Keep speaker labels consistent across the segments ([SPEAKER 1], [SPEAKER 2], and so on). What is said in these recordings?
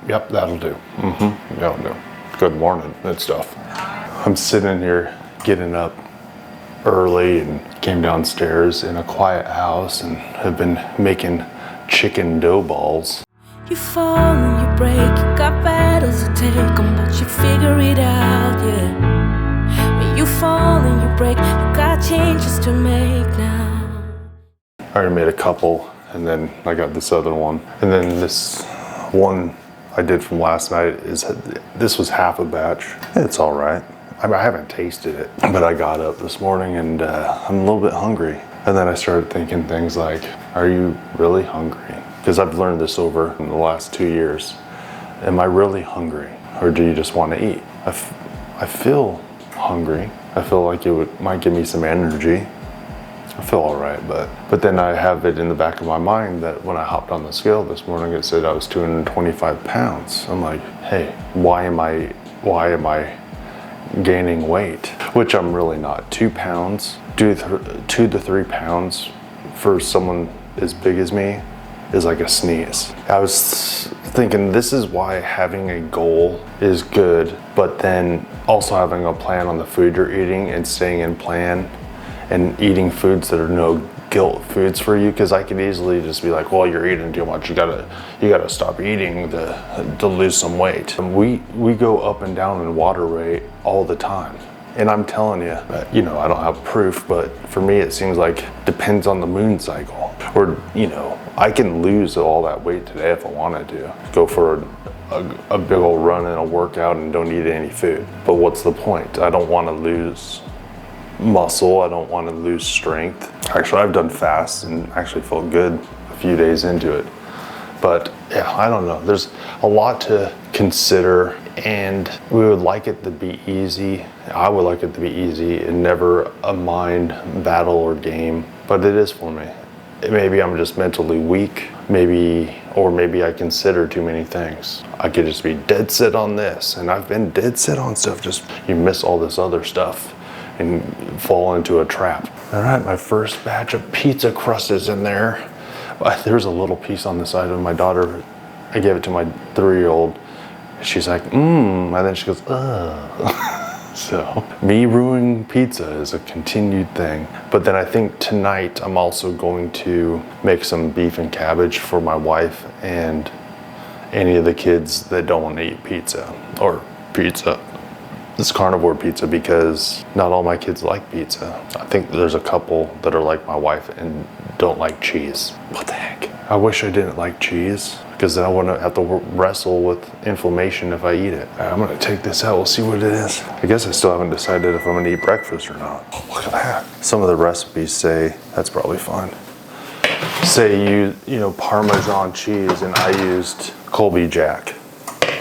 [SPEAKER 1] Yep, that'll do. That'll do. Good morning and stuff. I'm sitting here getting up early and came downstairs in a quiet house and have been making chicken dough balls.
[SPEAKER 2] You fall and you break, you got battles to take on, but you figure it out, yeah. When you fall and you break, you got changes to make now.
[SPEAKER 1] I already made a couple, and then I got this other one. And then this one I did from last night this was half a batch. It's all right. I haven't tasted it, but I got up this morning and I'm a little bit hungry. And then I started thinking things like, are you really hungry? Because I've learned this over in the last 2 years. Am I really hungry? Or do you just want to eat? I feel hungry. I feel like might give me some energy. I feel all right, but then I have it in the back of my mind that when I hopped on the scale this morning, it said I was 225 pounds. I'm like, hey, why am I gaining weight? Which I'm really not. 2 pounds, 2 to 3 pounds for someone as big as me is like a sneeze. I was thinking this is why having a goal is good, but then also having a plan on the food you're eating and staying in plan and eating foods that are no guilt foods for you, because I could easily just be like, well, you're eating too much, you gotta stop eating to lose some weight. And we go up and down in water weight all the time. And I'm telling you, I don't have proof, but for me it seems like depends on the moon cycle. Or, I can lose all that weight today if I wanted to. Go for a big old run and a workout and don't eat any food. But what's the point? I don't want to lose muscle, I don't want to lose strength. Actually, I've done fasts and actually felt good a few days into it. But yeah, I don't know. There's a lot to consider, and we would like it to be easy. I would like it to be easy and never a mind battle or game, but it is for me. Maybe I'm just mentally weak, maybe I consider too many things. I could just be dead set on this, and I've been dead set on stuff, just you miss all this other stuff and fall into a trap. All right, my first batch of pizza crust is in there. There's a little piece on the side of my daughter. I gave it to my 3-year-old. She's like, and then she goes, ugh. So, me ruining pizza is a continued thing. But then I think tonight I'm also going to make some beef and cabbage for my wife and any of the kids that don't want to eat pizza, or pizza. It's carnivore pizza, because not all my kids like pizza. I think there's a couple that are like my wife and don't like cheese. What the heck? I wish I didn't like cheese, because then I wouldn't have to wrestle with inflammation if I eat it. I'm gonna take this out, we'll see what it is. I guess I still haven't decided if I'm gonna eat breakfast or not. Oh, look at that. Some of the recipes say, that's probably fine, say you Parmesan cheese, and I used Colby Jack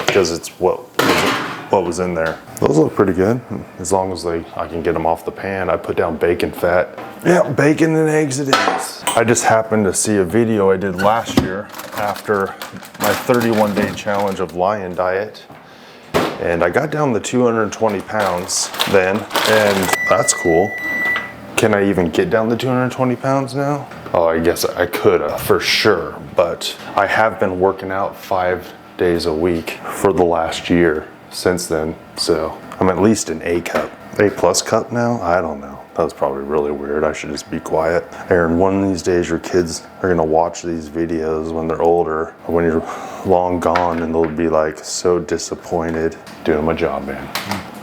[SPEAKER 1] because it's what was in there. Those look pretty good, as long as I can get them off the pan. I put down bacon fat. Yeah, bacon and eggs it is. I just happened to see a video I did last year after my 31-day challenge of Lion Diet. And I got down to 220 pounds then, and that's cool. Can I even get down to 220 pounds now? Oh, I guess I could for sure, but I have been working out 5 days a week for the last year since then, so I'm at least an A cup. A plus cup now? I don't know. That was probably really weird. I should just be quiet. Aaron, one of these days your kids are gonna watch these videos when they're older, or when you're long gone, and they'll be like so disappointed. Doing my job, man.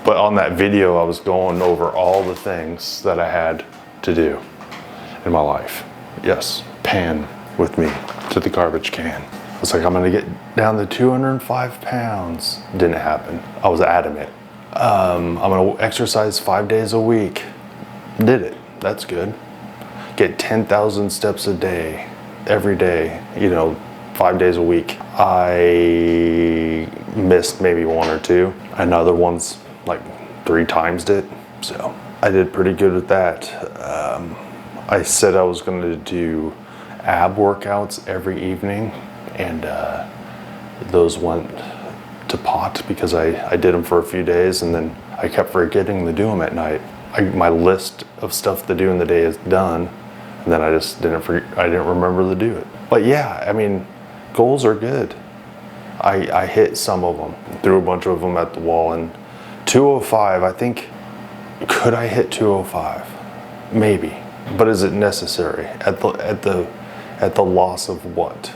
[SPEAKER 1] But on that video, I was going over all the things that I had to do in my life. Yes, pan with me to the garbage can. I was like, I'm gonna get down to 205 pounds. Didn't happen. I was adamant. I'm gonna exercise 5 days a week. Did it. That's good. Get 10,000 steps a day, every day, 5 days a week. I missed maybe 1 or 2, and other ones like 3 times it. So I did pretty good with that. I said I was gonna do ab workouts every evening, and those went to pot because I did them for a few days, and then I kept forgetting to do them at night. My list of stuff to do in the day is done, and then I just didn't remember to do it. But yeah, I mean, goals are good. I hit some of them, threw a bunch of them at the wall, and 205, I think, could I hit 205? Maybe, but is it necessary at the loss of what?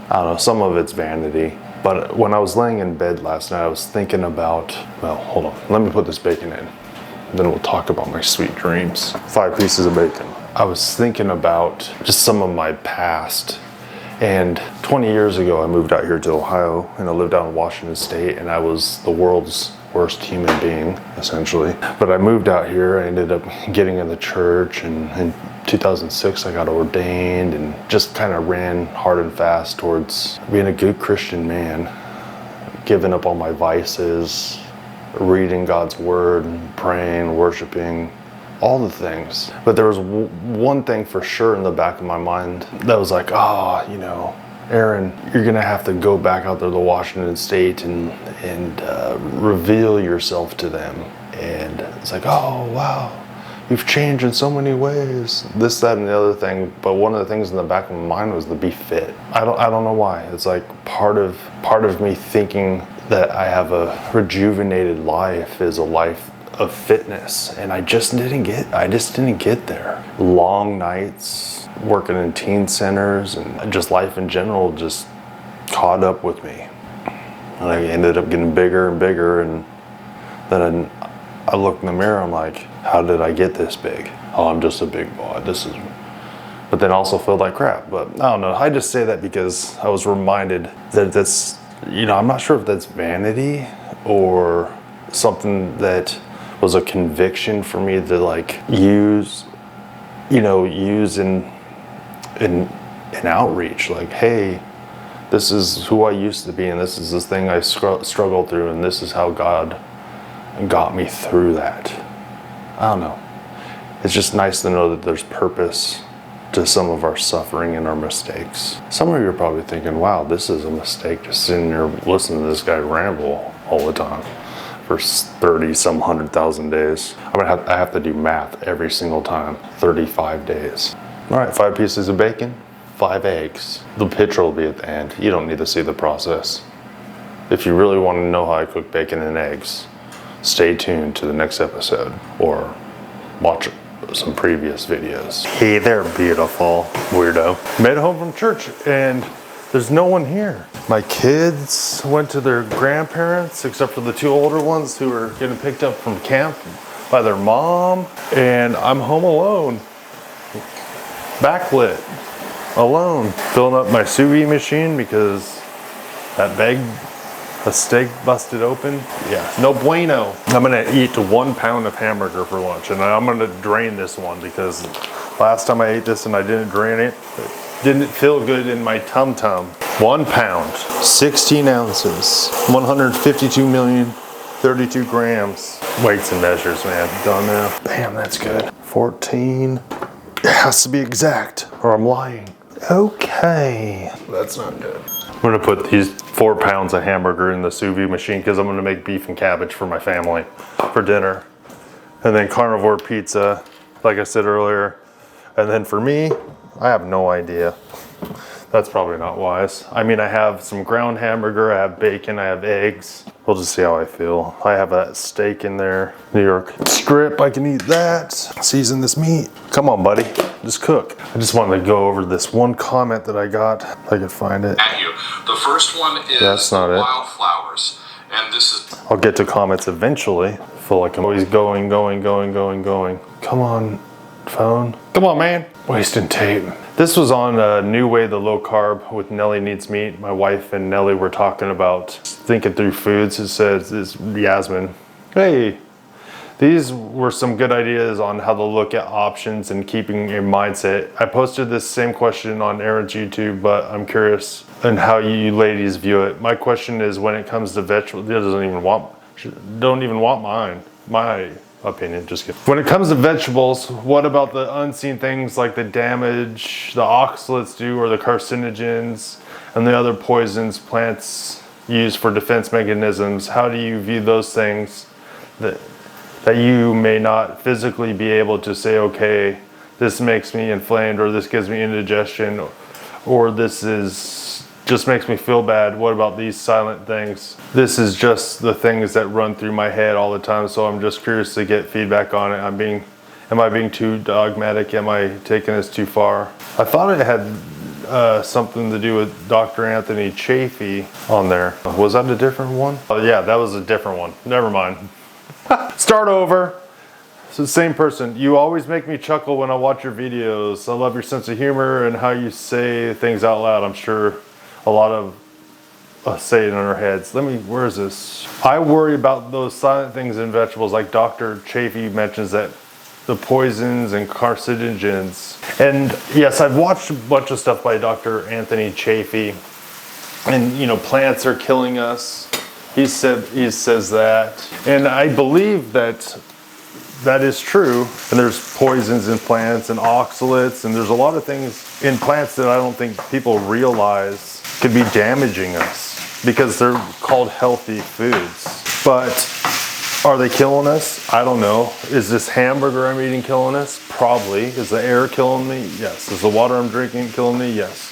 [SPEAKER 1] I don't know, some of it's vanity. But when I was laying in bed last night, I was thinking about, well, hold on, let me put this bacon in. Then we'll talk about my sweet dreams. 5 pieces of bacon. I was thinking about just some of my past. And 20 years ago, I moved out here to Ohio, and I lived out in Washington State, and I was the world's worst human being, essentially. But I moved out here, I ended up getting in the church, and in 2006 I got ordained, and just kind of ran hard and fast towards being a good Christian man, giving up all my vices, reading God's word, praying, worshiping, all the things. But there was one thing for sure in the back of my mind that was like, oh, you know, Aaron, you're gonna have to go back out there to Washington State and reveal yourself to them. And it's like, oh wow, you've changed in so many ways. This, that, and the other thing. But one of the things in the back of my mind was to be fit. I don't know why. It's like part of me thinking that I have a rejuvenated life is a life of fitness, and I just didn't get there. Long nights working in teen centers and just life in general just caught up with me, and I ended up getting bigger and bigger. And then I look in the mirror, I'm like, how did I get this big? Oh, I'm just a big boy. But then also feel like crap. But I don't know, I just say that because I was reminded that that's, you know, I'm not sure if that's vanity or something that was a conviction for me to like use in outreach. Like, hey, this is who I used to be, and this is this thing I struggled through, and this is how God got me through that. I don't know. It's just nice to know that there's purpose to some of our suffering and our mistakes. Some of you are probably thinking, wow, this is a mistake, just sitting here listening to this guy ramble all the time for 30 some 100,000 days. I have to do math every single time. 35 days. All right, 5 pieces of bacon, 5 eggs. The picture will be at the end. You don't need to see the process. If you really want to know how I cook bacon and eggs, stay tuned to the next episode or watch some previous videos. Hey there, beautiful weirdo. Made it home from church and there's no one here. My kids went to their grandparents, except for the 2 older ones who are getting picked up from camp by their mom. And I'm home alone, backlit, alone. Filling up my sous vide machine because that a steak busted open. Yeah, no bueno. I'm gonna eat 1 pound of hamburger for lunch, and I'm gonna drain this one because last time I ate this and I didn't drain it, didn't feel good in my tum-tum. 1 pound, 16 ounces, 152,032 grams. Weights and measures, man, done now. Bam, that's good. 14, it has to be exact or I'm lying. Okay, that's not good. I'm gonna put these 4 pounds of hamburger in the sous vide machine because I'm gonna make beef and cabbage for my family for dinner. And then carnivore pizza, like I said earlier. And then for me, I have no idea. That's probably not wise. I mean, I have some ground hamburger, I have bacon, I have eggs. We'll just see how I feel. I have a steak in there, New York strip, I can eat that. Season this meat. Come on, buddy, just cook. I just wanted to go over this one comment that I got, if I could find it.
[SPEAKER 3] At you. The first one is
[SPEAKER 1] That's not it.
[SPEAKER 3] wildflowers. And this is...
[SPEAKER 1] I'll get to comments eventually. I feel like I'm always going. Come on, phone. Come on, man. Wasting tape. This was on New Way, the Low Carb with Nellie Needs Meat. My wife and Nellie were talking about thinking through foods. It says, it's Yasmin. Hey, these were some good ideas on how to look at options and keeping a mindset. I posted this same question on Aaron's YouTube, but I'm curious on how you ladies view it. My question is, when it comes to vegetables, don't even want mine. My opinion, just kidding. When it comes to vegetables, what about the unseen things like the damage the oxalates do or the carcinogens and the other poisons plants use for defense mechanisms? How do you view those things that you may not physically be able to say, okay, this makes me inflamed, or this gives me indigestion, or this is just makes me feel bad. What about these silent things? This is just the things that run through my head all the time, so I'm just curious to get feedback on it. Am I being too dogmatic? Am I taking this too far? I thought it had something to do with Dr. Anthony Chafee on there. Was that a different one? Oh yeah, that was a different one. Never mind. Start over. It's the same person. You always make me chuckle when I watch your videos. I love your sense of humor and how you say things out loud. I'm sure a lot of us say it in our heads. Where is this? I worry about those silent things in vegetables, like Dr. Chafee mentions that the poisons and carcinogens. And yes, I've watched a bunch of stuff by Dr. Anthony Chafee, and you know, plants are killing us. He says that, and I believe that is true. And there's poisons in plants and oxalates, and there's a lot of things in plants that I don't think people realize could be damaging us because they're called healthy foods. But are they killing us? I don't know. Is this hamburger I'm eating killing us? Probably. Is the air killing me? Yes. Is the water I'm drinking killing me? Yes.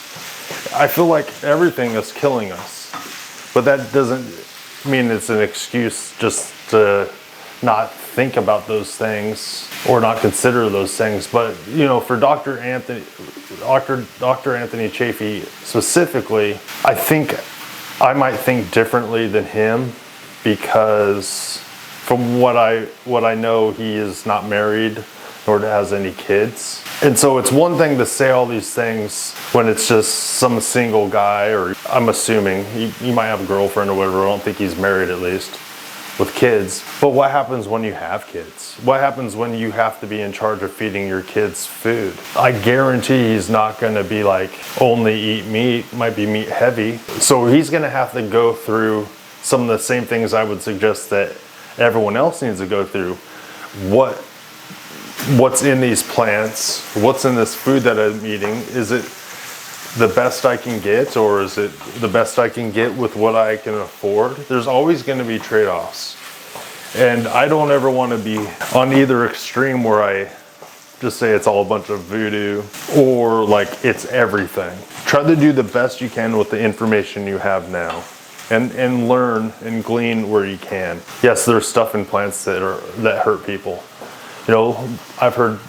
[SPEAKER 1] I feel like everything is killing us. But that doesn't mean it's an excuse just to not think about those things or not consider those things. But you know, for Dr. Anthony Chafee specifically, I think I might think differently than him, because from what I know, he is not married nor has any kids. And so it's one thing to say all these things when it's just some single guy, or I'm assuming he might have a girlfriend or whatever. I don't think he's married, at least, with kids. But what happens when you have kids? What happens when you have to be in charge of feeding your kids food? I guarantee he's not gonna be like, only eat meat, might be meat heavy. So he's gonna have to go through some of the same things I would suggest that everyone else needs to go through. What's in these plants? What's in this food that I'm eating? Is it the best I can get, or is it the best I can get with what I can afford? There's always going to be trade-offs. And I don't ever want to be on either extreme where I just say it's all a bunch of voodoo, or like it's everything. Try to do the best you can with the information you have now. And learn and glean where you can. Yes, there's stuff in plants that hurt people. You know, I've heard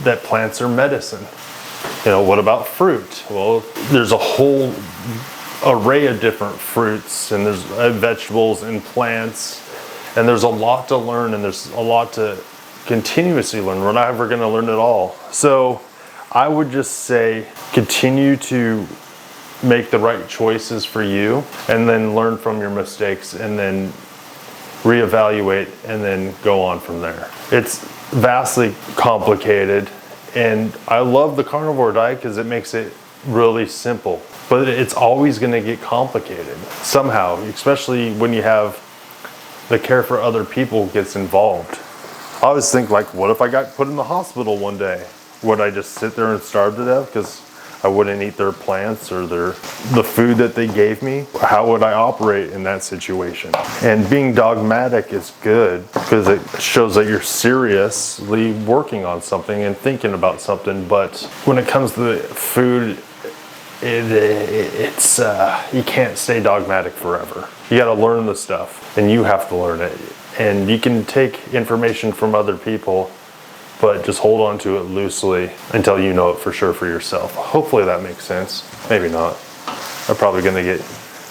[SPEAKER 1] that plants are medicine. You know, what about fruit? Well, there's a whole array of different fruits, and there's vegetables and plants, and there's a lot to learn, and there's a lot to continuously learn. We're not ever going to learn it all. So I would just say continue to make the right choices for you, and then learn from your mistakes, and then reevaluate, and then go on from there. It's vastly complicated, and I love the carnivore diet because it makes it really simple, but it's always going to get complicated somehow, especially when you have the care for other people gets involved. I always think, like, what if I got put in the hospital one day? Would I just sit there and starve to death because I wouldn't eat their plants or the food that they gave me? How would I operate in that situation? And being dogmatic is good because it shows that you're seriously working on something and thinking about something. But when it comes to the food, it's you can't stay dogmatic forever. You got to learn the stuff, and you have to learn it. And you can take information from other people, but just hold on to it loosely until you know it for sure for yourself. Hopefully that makes sense. Maybe not. I'm probably gonna get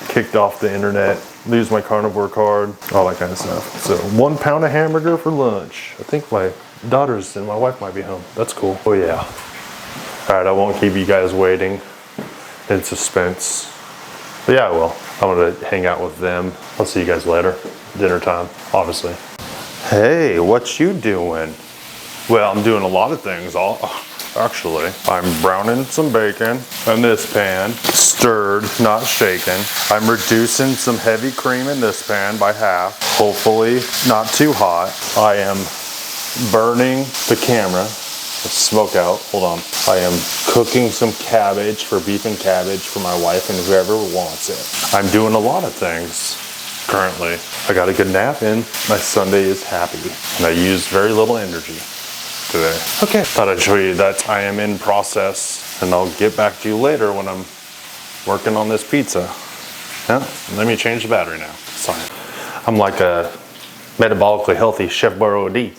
[SPEAKER 1] kicked off the internet, lose my carnivore card, all that kind of stuff. So 1 pound of hamburger for lunch. I think my daughters and my wife might be home. That's cool. Oh yeah. All right, I won't keep you guys waiting in suspense. But yeah, well, I'm gonna hang out with them. I'll see you guys later. Dinner time, obviously. Hey, what you doing? Well, I'm doing a lot of things. Actually, I'm browning some bacon in this pan, stirred, not shaken. I'm reducing some heavy cream in this pan by half, hopefully not too hot. I am burning the camera. Let's smoke out, hold on. I am cooking some cabbage for beef and cabbage for my wife and whoever wants it. I'm doing a lot of things currently. I got a good nap in. My Sunday is happy, and I used very little energy today. Okay, thought I'd show you that I am in process, and I'll get back to you later when I'm working on this pizza. Yeah, let me change the battery now. Sorry. I'm like a metabolically healthy Chef Boyardee.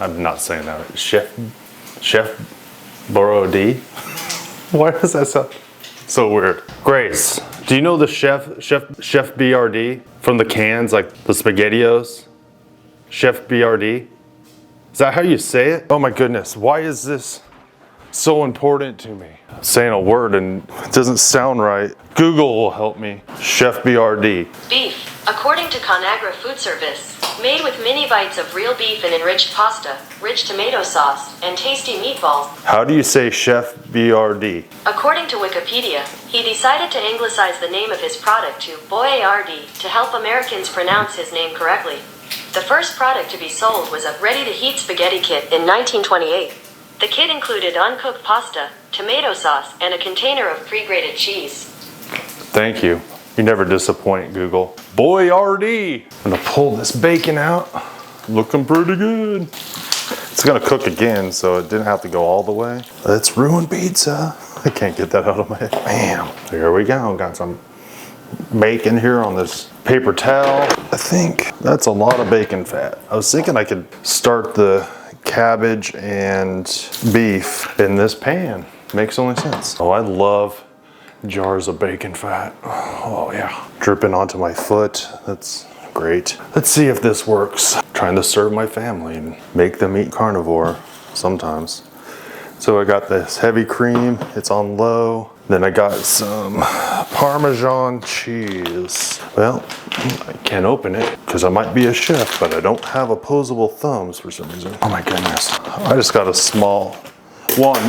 [SPEAKER 1] I'm not saying that. Chef Boyardee? Why does that sound so weird? Grace, do you know the Chef BRD from the cans, like the SpaghettiOs? Chef BRD? Is that how you say it? Oh my goodness, why is this so important to me? I'm saying a word and it doesn't sound right. Google will help me. Chef BRD.
[SPEAKER 4] Beef, according to ConAgra Food Service, made with mini bites of real beef and enriched pasta, rich tomato sauce, and tasty meatballs.
[SPEAKER 1] How do you say Chef BRD?
[SPEAKER 4] According to Wikipedia, he decided to anglicize the name of his product to Boyardee to help Americans pronounce his name correctly. The first product to be sold was a ready-to-heat spaghetti kit in 1928. The kit included uncooked pasta, tomato sauce, and a container of pre-grated cheese.
[SPEAKER 1] Thank you. You never disappoint, Google. Boyardee! I'm gonna pull this bacon out. Looking pretty good. It's gonna cook again, so it didn't have to go all the way. Let's ruin pizza. I can't get that out of my head. Bam. There we go. Got some bacon here on this paper towel. I think that's a lot of bacon fat. I was thinking I could start the cabbage and beef in this pan. Makes only sense. Oh, I love jars of bacon fat. Oh yeah. Dripping onto my foot. That's great. Let's see if this works. Trying to serve my family and make them eat carnivore sometimes. So I got this heavy cream. It's on low. Then I got some Parmesan cheese. Well, I can't open it because I might be a chef, but I don't have opposable thumbs for some reason. Oh my goodness. I just got a small one.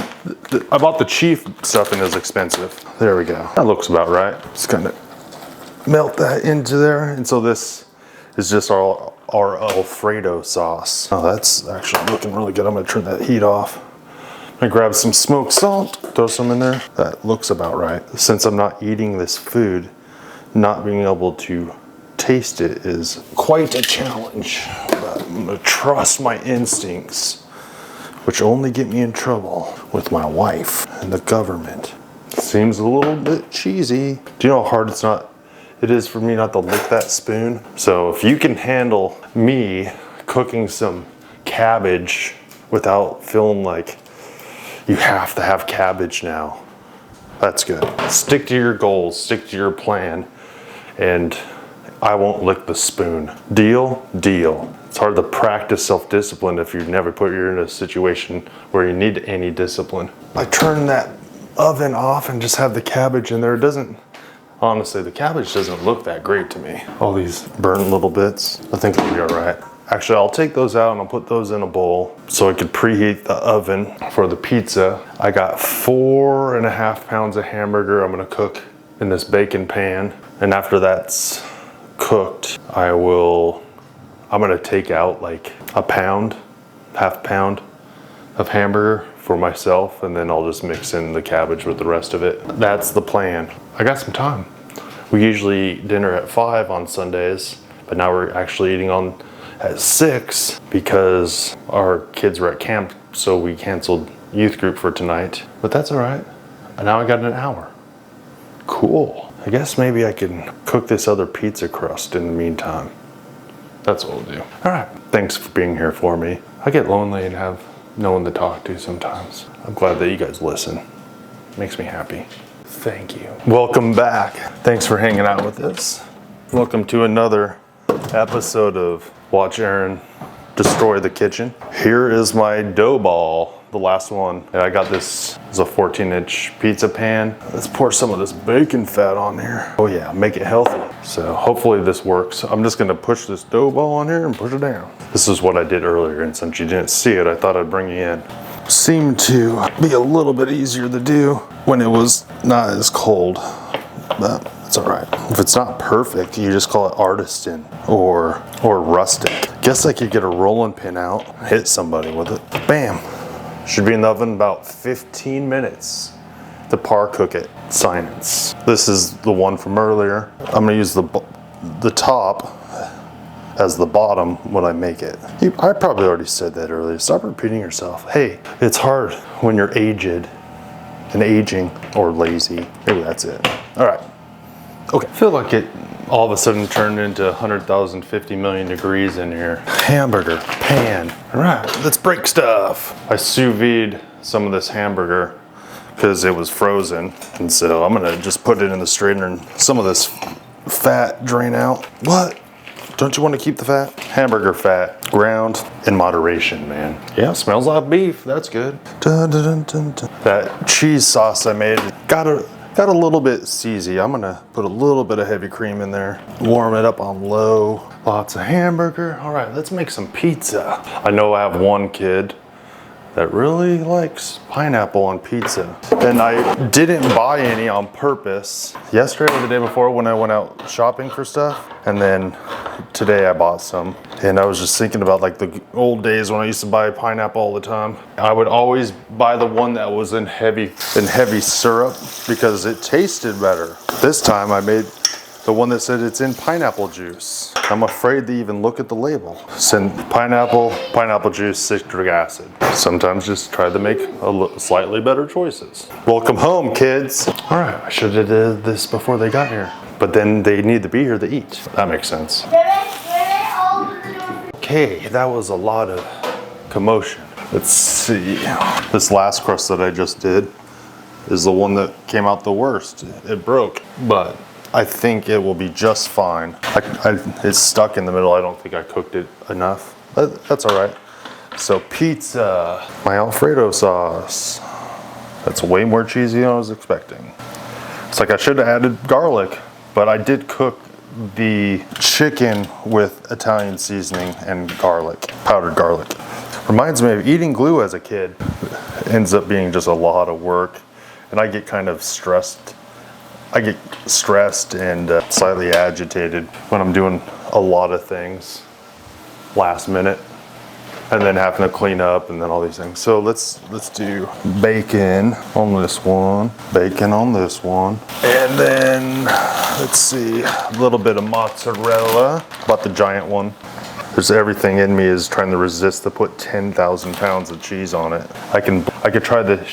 [SPEAKER 1] I bought the chief stuffing, is expensive. There we go. That looks about right. Just kind of melt that into there. And so this is just our Alfredo sauce. Oh, that's actually looking really good. I'm gonna turn that heat off. I grab some smoked salt, throw some in there. That looks about right. Since I'm not eating this food, not being able to taste it is quite a challenge. But I'm gonna trust my instincts, which only get me in trouble with my wife and the government. Seems a little bit cheesy. Do you know how hard it is for me not to lick that spoon? So if you can handle me cooking some cabbage without feeling like you have to have cabbage now, that's good. Stick to your goals, stick to your plan, and I won't lick the spoon. Deal? Deal. It's hard to practice self-discipline if you've never put you in a situation where you need any discipline. I turn that oven off and just have the cabbage in there. It doesn't, honestly, the cabbage doesn't look that great to me. All these burnt little bits, I think it'll be all right. Actually, I'll take those out and I'll put those in a bowl so I could preheat the oven for the pizza. I got 4.5 pounds of hamburger I'm gonna cook in this bacon pan. And after that's cooked, I'm gonna take out like a pound, half pound of hamburger for myself, and then I'll just mix in the cabbage with the rest of it. That's the plan. I got some time. We usually eat dinner at 5 on Sundays, but now we're actually eating at 6 because our kids were at camp, so we canceled youth group for tonight. But that's all right. And now I got an hour. Cool. I guess maybe I can cook this other pizza crust in the meantime. That's what we'll do. All right. Thanks for being here for me. I get lonely and have no one to talk to sometimes. I'm glad that you guys listen. Makes me happy. Thank you. Welcome back. Thanks for hanging out with us. Welcome to another episode of Watch Aaron Destroy the Kitchen. Here is my dough ball, the last one. And I got this as a 14-inch pizza pan. Let's pour some of this bacon fat on here. Oh yeah, make it healthy. So hopefully this works. I'm just gonna push this dough ball on here and push it down. This is what I did earlier, and since you didn't see it, I thought I'd bring you in. Seemed to be a little bit easier to do when it was not as cold, but it's all right. If it's not perfect, you just call it artisan or rustic. Guess I could get a rolling pin out, hit somebody with it. Bam. Should be in the oven about 15 minutes to par cook it. Science. This is the one from earlier. I'm gonna use the top as the bottom when I make it. I probably already said that earlier. Stop repeating yourself. Hey, it's hard when you're aged and aging or lazy. Maybe that's it. I All right. Okay. I feel like it all of a sudden turned into 100,000, 50 million degrees in here. Hamburger pan. All right, let's break stuff. I sous vide some of this hamburger because it was frozen. And so I'm gonna just put it in the strainer and some of this fat drain out. What? Don't you want to keep the fat? Hamburger fat, ground in moderation, man. Yeah, smells like beef. That's good. Dun, dun, dun, dun, dun. That cheese sauce I made got a little bit seasy. I'm gonna put a little bit of heavy cream in there. Warm it up on low. Lots of hamburger. All right, let's make some pizza. I know I have one kid that really likes pineapple on pizza. And I didn't buy any on purpose yesterday or the day before when I went out shopping for stuff. And then today I bought some. And I was just thinking about like the old days when I used to buy pineapple all the time. I would always buy the one that was in heavy syrup because it tasted better. This time I made the one that said it's in pineapple juice. I'm afraid to even look at the label. Send pineapple juice, citric acid. Sometimes just try to make slightly better choices. Welcome home, kids. All right, I should have did this before they got here. But then they need to be here to eat. That makes sense. Okay, that was a lot of commotion. Let's see. This last crust that I just did is the one that came out the worst. It broke, but I think it will be just fine. It's stuck in the middle. I don't think I cooked it enough. That's all right. So pizza, my Alfredo sauce. That's way more cheesy than I was expecting. It's like I should have added garlic, but I did cook the chicken with Italian seasoning and garlic, powdered garlic. Reminds me of eating glue as a kid. It ends up being just a lot of work, and I get kind of stressed. I get stressed and slightly agitated when I'm doing a lot of things last minute and then having to clean up and then all these things. So let's do bacon on this one, bacon on this one, and then let's see, a little bit of mozzarella. Bought the giant one. There's everything in me is trying to resist to put 10,000 pounds of cheese on it. I could try to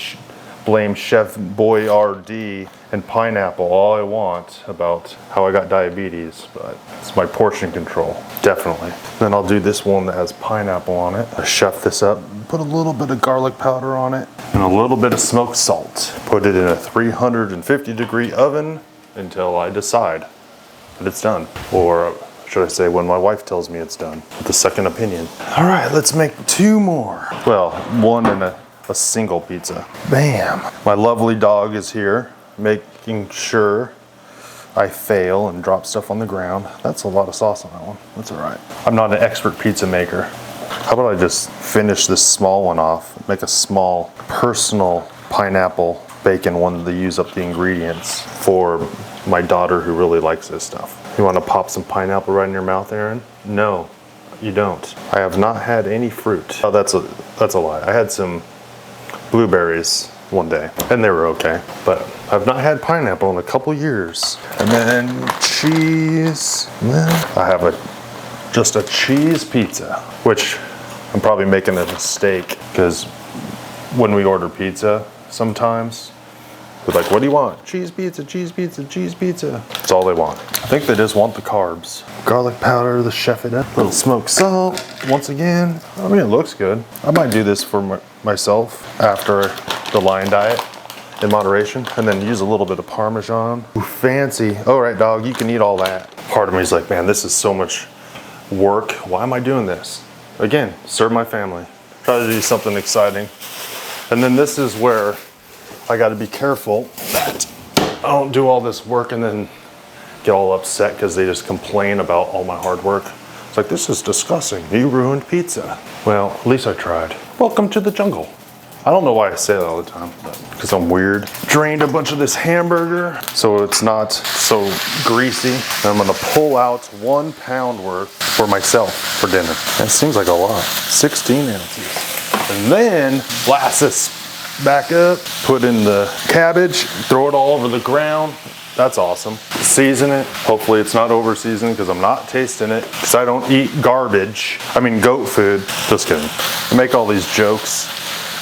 [SPEAKER 1] blame Chef Boyardee and pineapple all I want about how I got diabetes, but it's my portion control, definitely. Then I'll do this one that has pineapple on it. I chef this up, put a little bit of garlic powder on it, and a little bit of smoked salt. Put it in a 350-degree oven until I decide that it's done. Or should I say when my wife tells me it's done, with a second opinion. All right, let's make 2 more. Well, one and a single pizza. Bam. My lovely dog is here, making sure I fail and drop stuff on the ground. That's a lot of sauce on that one. That's all right. I'm not an expert pizza maker. How about I just finish this small one off, make a small personal pineapple bacon one to use up the ingredients for my daughter who really likes this stuff. You want to pop some pineapple right in your mouth, Aaron? No, you don't. I have not had any fruit. Oh, that's a lie. I had some blueberries one day and they were okay, but I've not had pineapple in a couple years. And then cheese. And then I have just a cheese pizza, which I'm probably making a mistake because when we order pizza sometimes we're like, what do you want? Cheese pizza, cheese pizza, cheese pizza. That's all they want. I think they just want the carbs. Garlic powder, the chef it up. Little smoked salt, once again. I mean, it looks good. I might do this for myself after the Lion diet in moderation, and then use a little bit of Parmesan. Ooh, fancy. All right, dog, you can eat all that. Part of me is like, man, this is so much work. Why am I doing this? Again, serve my family. Try to do something exciting. And then this is where I got to be careful that I don't do all this work and then get all upset because they just complain about all my hard work. It's like, this is disgusting. You ruined pizza. Well, at least I tried. Welcome to the jungle. I don't know why I say that all the time, because I'm weird. Drained a bunch of this hamburger so it's not so greasy. And I'm gonna pull out 1 pound worth for myself for dinner. That seems like a lot. 16 ounces. And then blast this back up, put in the cabbage, throw it all over the ground. That's awesome. Season it. Hopefully it's not over seasoned because I'm not tasting it because I don't eat garbage. I mean goat food. Just kidding. I make all these jokes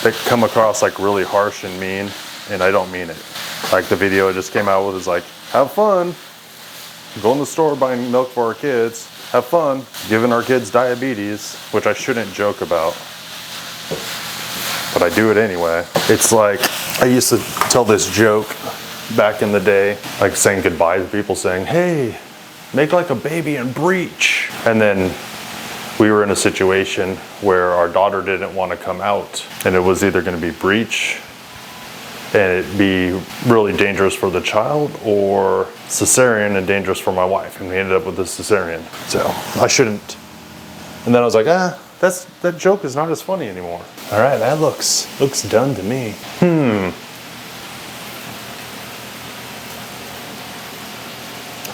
[SPEAKER 1] that come across like really harsh and mean, and I don't mean it. Like the video I just came out with is like, have fun. Going to the store buying milk for our kids. Have fun. Giving our kids diabetes, which I shouldn't joke about. But I do it anyway. It's like, I used to tell this joke back in the day, like saying goodbye to people, saying, hey, make like a baby and breach. And then we were in a situation where our daughter didn't want to come out, and it was either going to be breach and it'd be really dangerous for the child, or cesarean and dangerous for my wife, and we ended up with the cesarean. So I shouldn't. And then I was like, that joke is not as funny anymore. All right, that looks done to me.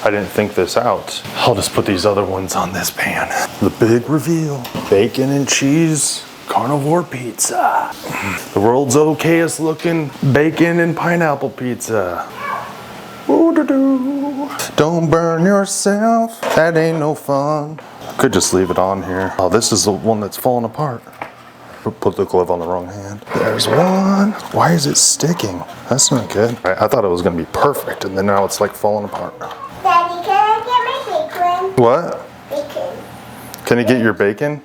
[SPEAKER 1] I didn't think this out. I'll just put these other ones on this pan. The big reveal. Bacon and cheese carnivore pizza. The world's okayest looking bacon and pineapple pizza. Ooh-doo-doo. Don't burn yourself. That ain't no fun. Could just leave it on here. Oh, this is the one that's falling apart. Put the glove on the wrong hand. There's one. Why is it sticking? That's not good. I thought it was gonna be perfect, and then now it's like falling apart.
[SPEAKER 5] Daddy, can I get my bacon?
[SPEAKER 1] What?
[SPEAKER 5] Bacon.
[SPEAKER 1] Can you get your bacon?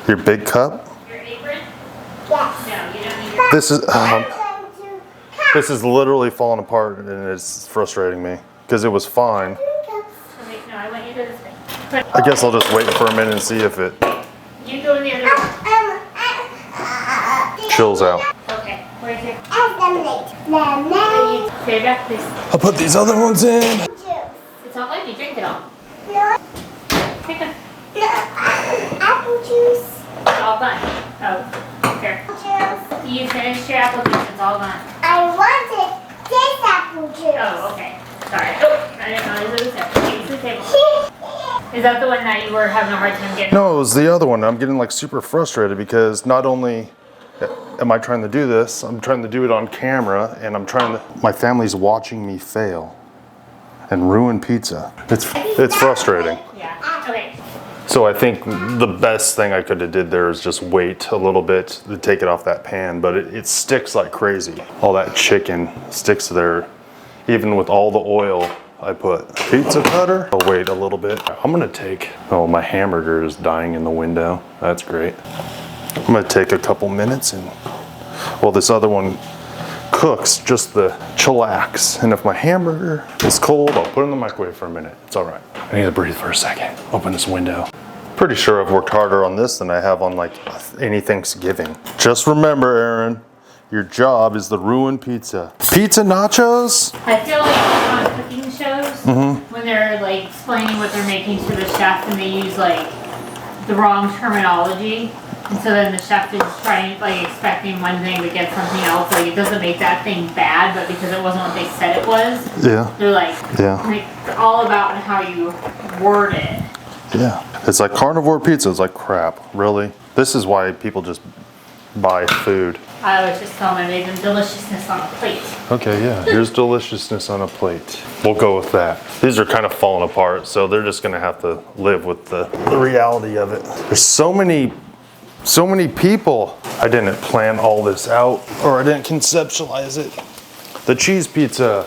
[SPEAKER 1] Your big cup?
[SPEAKER 6] Your apron?
[SPEAKER 5] Yes.
[SPEAKER 6] No, you don't need your
[SPEAKER 1] This is literally falling apart, and it's frustrating me because it was fine.
[SPEAKER 6] Wait, no, I want you to do this thing.
[SPEAKER 1] I guess I'll just wait for a minute and see if it
[SPEAKER 6] You go in the other room.
[SPEAKER 1] chills out.
[SPEAKER 6] Okay, where's your...
[SPEAKER 5] Lemonade.
[SPEAKER 6] Stay back, please.
[SPEAKER 1] I'll put these other ones in.
[SPEAKER 6] It's not like you drink it all.
[SPEAKER 5] No,
[SPEAKER 6] Take a...
[SPEAKER 5] apple juice.
[SPEAKER 6] It's all done. Oh, here.
[SPEAKER 5] Juice.
[SPEAKER 6] You finished your apple juice, it's all done.
[SPEAKER 5] I wanted this apple juice.
[SPEAKER 6] Oh, okay. Sorry. Oh, I didn't know this was it. Take it to the table. Is that the one that you were having a hard time getting?
[SPEAKER 1] No, it was the other one. I'm getting like super frustrated because not only am I trying to do this, I'm trying to do it on camera, and my family's watching me fail and ruin pizza. It's frustrating.
[SPEAKER 6] Yeah. Okay.
[SPEAKER 1] So I think the best thing I could have did there is just wait a little bit to take it off that pan, but it sticks like crazy. All that chicken sticks there, even with all the oil I put. Pizza cutter, I'll wait a little bit. I'm gonna take, oh, my hamburger is dying in the window. That's great. I'm gonna take a couple minutes and, well, this other one cooks just the chillax. And if my hamburger is cold, I'll put it in the microwave for a minute. It's all right. I need to breathe for a second. Open this window. Pretty sure I've worked harder on this than I have on like any Thanksgiving. Just remember, Aaron, your job is to ruin pizza. Pizza nachos?
[SPEAKER 6] I feel like on cooking shows, when they're like explaining what they're making to the chef and they use like the wrong terminology, and so then the chef is trying, like expecting one thing but gets something else. Like it doesn't make that thing bad, but because it wasn't what they said it was,
[SPEAKER 1] Yeah.
[SPEAKER 6] they're like,
[SPEAKER 1] Yeah.
[SPEAKER 6] it's all about how you word it.
[SPEAKER 1] Yeah. It's like carnivore pizza. It's like crap. Really? This is why people just buy food.
[SPEAKER 6] I was just telling them I made them deliciousness on a plate.
[SPEAKER 1] Okay, yeah, here's deliciousness on a plate. We'll go with that. These are kind of falling apart, so they're just gonna have to live with the reality of it. There's so many people. I didn't plan all this out, or I didn't conceptualize it. The cheese pizza.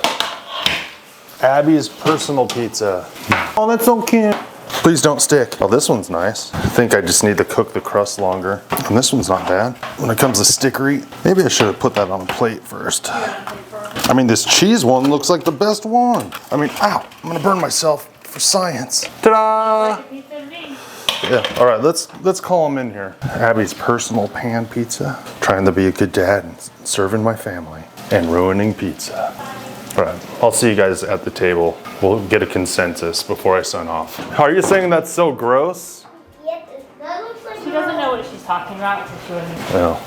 [SPEAKER 1] Abby's personal pizza. Oh, that's so cute. Please don't stick. Oh, this one's nice. I think I just need to cook the crust longer. And this one's not bad. When it comes to stickery, maybe I should have put that on a plate first. I mean, this cheese one looks like the best one. I mean, ow, I'm gonna burn myself for science. Ta-da!
[SPEAKER 6] Pizza to me.
[SPEAKER 1] Yeah, all right, let's call them in here. Abby's personal pan pizza. Trying to be a good dad and serving my family. And ruining pizza. All right, I'll see you guys at the table. We'll get a consensus before I sign off. Are you saying that's so gross?
[SPEAKER 5] Yep, that looks like
[SPEAKER 6] She doesn't know what she's talking about because she wasn't.
[SPEAKER 1] Well,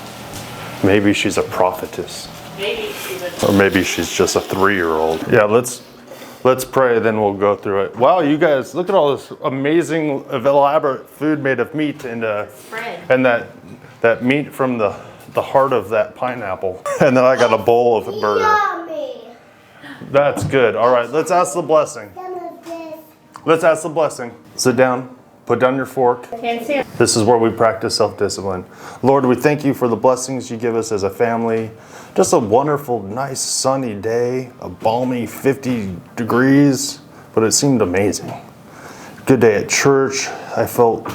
[SPEAKER 1] maybe she's a prophetess.
[SPEAKER 6] Maybe she was.
[SPEAKER 1] Or maybe she's just a 3-year-old. Yeah, let's pray, then we'll go through it. Wow, you guys, look at all this amazing, elaborate food made of meat and
[SPEAKER 6] Bread.
[SPEAKER 1] and that meat from the heart of that pineapple. And then I got a bowl of a burger.
[SPEAKER 5] yummy.
[SPEAKER 1] That's good. All right, let's ask the blessing.
[SPEAKER 5] Some of this.
[SPEAKER 1] Let's ask the blessing. Sit down. Put down your fork.
[SPEAKER 6] Can't see it.
[SPEAKER 1] This is where we practice self-discipline. Lord, we thank you for the blessings you give us as a family. Just a wonderful, nice, sunny day, a balmy 50 degrees, but it seemed amazing. Good day at church. I felt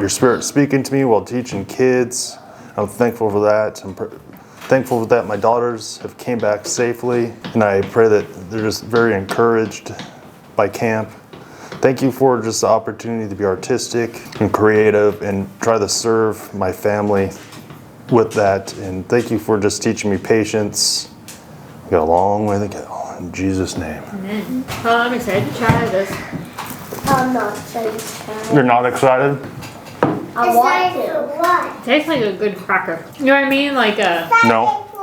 [SPEAKER 1] your spirit speaking to me while teaching kids. I'm thankful for that. I'm thankful that my daughters have came back safely, and I pray that they're just very encouraged by camp. Thank you for just the opportunity to be artistic and creative and try to serve my family with that. And thank you for just teaching me patience. We got a long way to go. In Jesus' name.
[SPEAKER 6] Amen. Well, I'm excited to try this.
[SPEAKER 5] I'm not excited to try.
[SPEAKER 1] You're not excited?
[SPEAKER 5] I want to. What?
[SPEAKER 6] Tastes like a good cracker. You know what I mean? Like a.
[SPEAKER 1] No.
[SPEAKER 5] For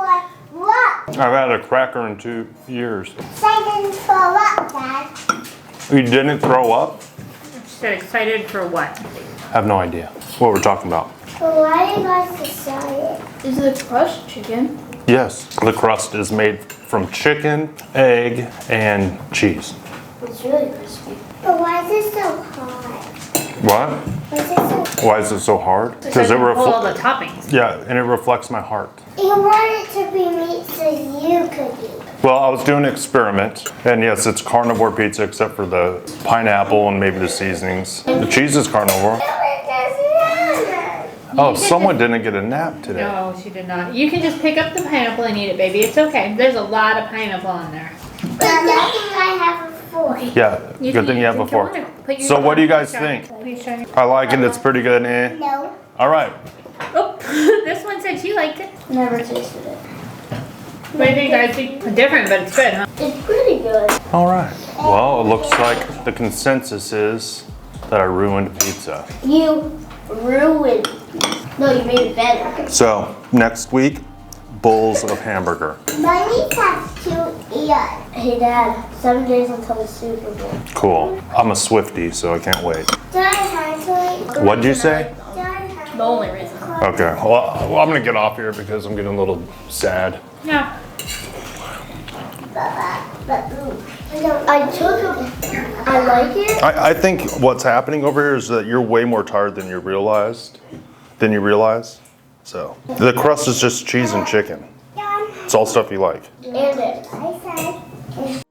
[SPEAKER 5] what?
[SPEAKER 1] I've had a cracker in 2 years.
[SPEAKER 5] Excited for what, Dad?
[SPEAKER 1] You didn't throw up?
[SPEAKER 6] She said excited for what?
[SPEAKER 1] I have no idea what we're talking about.
[SPEAKER 5] But why are you guys excited?
[SPEAKER 7] Is the crust chicken?
[SPEAKER 1] Yes, the crust is made from chicken, egg, and cheese.
[SPEAKER 7] It's really crispy.
[SPEAKER 5] But why is it so hard?
[SPEAKER 1] What?
[SPEAKER 5] Why is it so
[SPEAKER 1] Why is it so hard?
[SPEAKER 6] Because
[SPEAKER 1] it
[SPEAKER 6] pull all
[SPEAKER 1] reflects.
[SPEAKER 6] the toppings.
[SPEAKER 1] Yeah, and it reflects my heart.
[SPEAKER 5] You want it to be meat so you could eat.
[SPEAKER 1] Well, I was doing an experiment, and yes, it's carnivore pizza except for the pineapple and maybe the seasonings. The cheese is carnivore. Oh, someone didn't get a nap today.
[SPEAKER 6] No, she did not. You can just pick up the pineapple and eat it, baby. It's okay. There's a lot of pineapple in there.
[SPEAKER 5] But I have a fork.
[SPEAKER 1] Yeah, good thing you have a fork. So what do you guys think? I like it, it's pretty good, eh?
[SPEAKER 5] No.
[SPEAKER 1] All right.
[SPEAKER 6] Oh, this one said she liked it.
[SPEAKER 7] Never tasted it.
[SPEAKER 6] What do you think, guys? It's different, but it's good, huh?
[SPEAKER 7] It's pretty good.
[SPEAKER 1] All right. Well, it looks like the consensus is that I ruined pizza.
[SPEAKER 7] You ruined it. No, you made it better.
[SPEAKER 1] So, next week, bowls of hamburger.
[SPEAKER 5] Bunnies have 2 ears.
[SPEAKER 7] Hey, Dad. 7 days until the Super Bowl.
[SPEAKER 1] Cool. I'm a Swiftie, so I can't wait.
[SPEAKER 5] Do I have to?
[SPEAKER 1] What'd you say?
[SPEAKER 5] Do I have
[SPEAKER 7] The only reason.
[SPEAKER 1] Okay. Well, I'm gonna get off here because I'm getting a little sad.
[SPEAKER 6] Yeah.
[SPEAKER 7] I took it. I like it.
[SPEAKER 1] I think what's happening over here is that you're way more tired than you realize. So, the crust is just cheese and chicken. It's all stuff you like.
[SPEAKER 7] And it.
[SPEAKER 5] I said it's